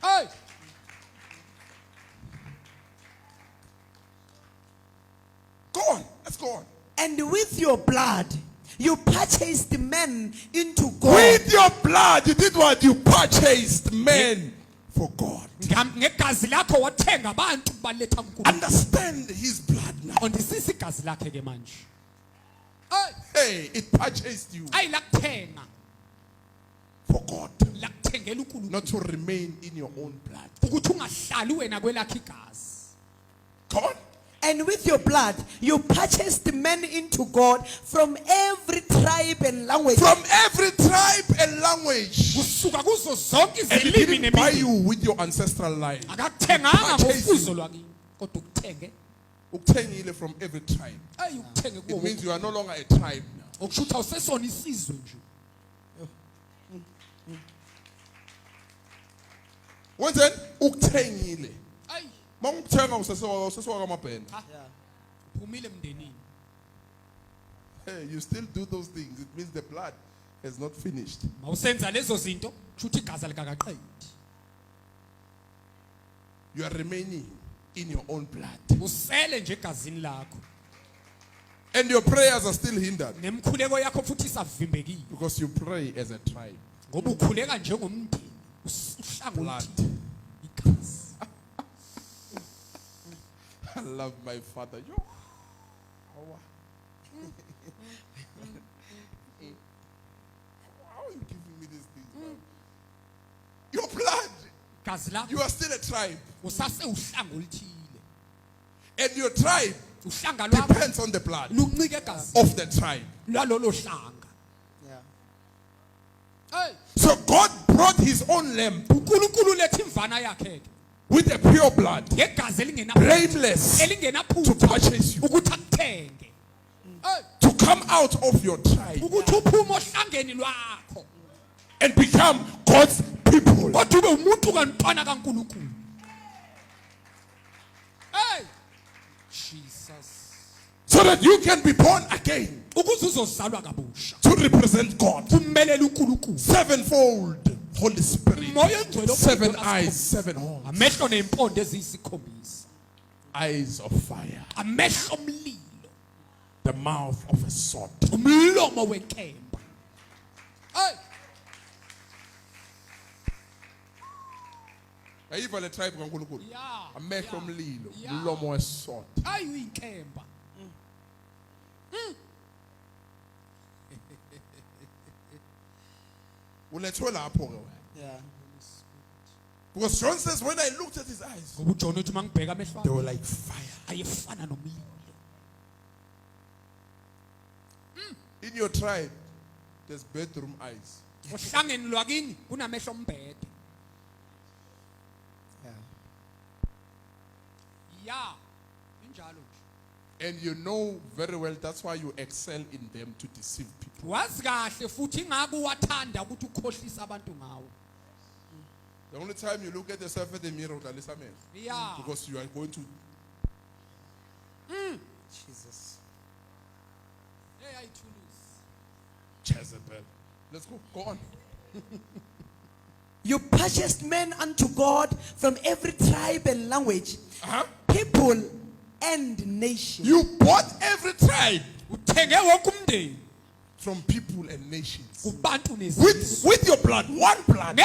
Hey. Go on. Let's go on. And with your blood, you purchased men into God. With your blood, you did what? You purchased men for God. Understand his blood now. Hey, it purchased you for God. Not to remain in your own blood. Come on. And with your blood, you purchased men into God from every tribe and language. From every tribe and language. And he didn't buy you with your ancestral line. Uktengile from every tribe. It means you are no longer a tribe now. What's that? Uktengile. Hey, you still do those things. It means the blood has not finished. You are remaining in your own blood. And your prayers are still hindered. Because you pray as a tribe. Blood. I love my father. Yo. How are you giving me these things, man? Your blood. You are still a tribe. And your tribe depends on the blood of the tribe. So God brought his own lamb with a pure blood, blameless, to purchase you, to come out of your tribe and become God's people. Jesus. So that you can be born again to represent God. Sevenfold Holy Spirit, 7 eyes, 7 horns, eyes of fire, the mouth of a sword. Ayiva le tribe kaNkulunkulu. Amehlo omlilo, umlomo wesword. Ayinkemba. Ulethwe lapho ke wena. Yeah. Because John says when I looked at his eyes, they were like fire. In your tribe, there's bedroom eyes. And you know very well that's why you excel in them to deceive people. The only time you look at yourself at the mirror, because you are going to Jesus. Jezebel. Let's go. Go on. You purchased men unto God from every tribe and language, people and nation. You bought every tribe from people and nations with your blood, one blood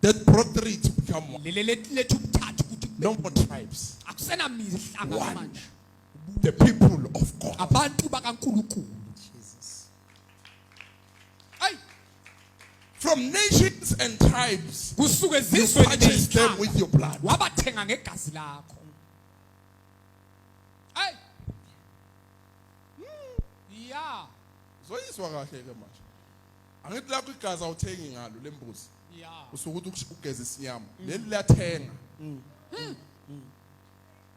that brought 3 to become 1. No more tribes. One. The people of God. Jesus. From nations and tribes, you purchased them with your blood. Zoyiswa kahle ke manje. Angithi lapho igazi awuthengi ngalo lembuzi. Usukuthi ugeza isinyama. Leli liyathenga.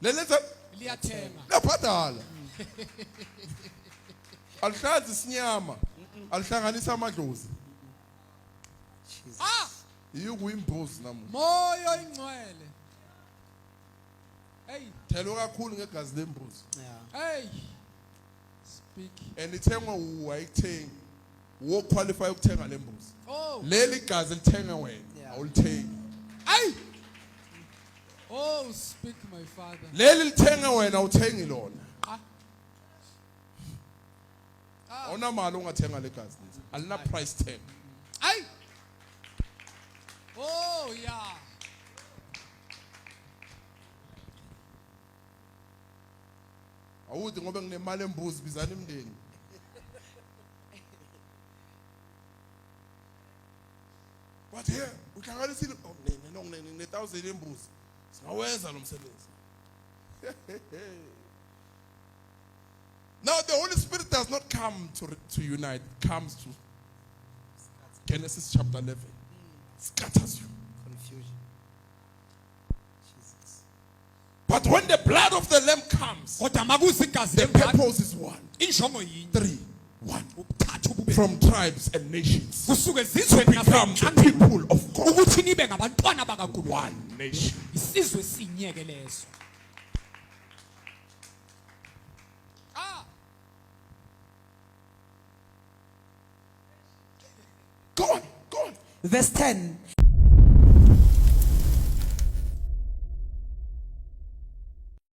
Leletha liyathenga. Laphathala. Alihlanzi isinyama. Alihlanganisa amadlozi. Yikuyimbuzi namuhla. Moyo ingcwele. Hey. Thelo kakhulu ngegazi lembuzi. Hey. Speak. And ithengwa ayithengi wo qualify ukuthenga lembuzi. Oh. Leli gazi lithenga wena, Yeah. awulithengi. Ay. Oh, speak my father. Leli lithenga wena awuthengi lona. Ah. Awuna mali ungathenga le gazi lezi. Alina price tag. Ay. Oh, yeah. Awuthi ngoba nginemali embuzi bizana imndeni. But here, uhlanganisile oh ne 1000 embuzi. Singawenza lo msebenzi. Now the Holy Spirit does not come to unite, it comes to Genesis chapter 11. Scatters you. Confusion. Jesus. But when the blood of the lamb comes, Kodwa makuza igazi the lempala. purpose is one. Injongo yinye. 3, 1. Ukuthatha ubube. From tribes and nations Kusuke to ezizweni become the people of God. ukuthi nibe ngabantwana bakaNkulunkulu. One nation. Isizwe sinyeke leso. Ah. Go on, go on. Verse 10.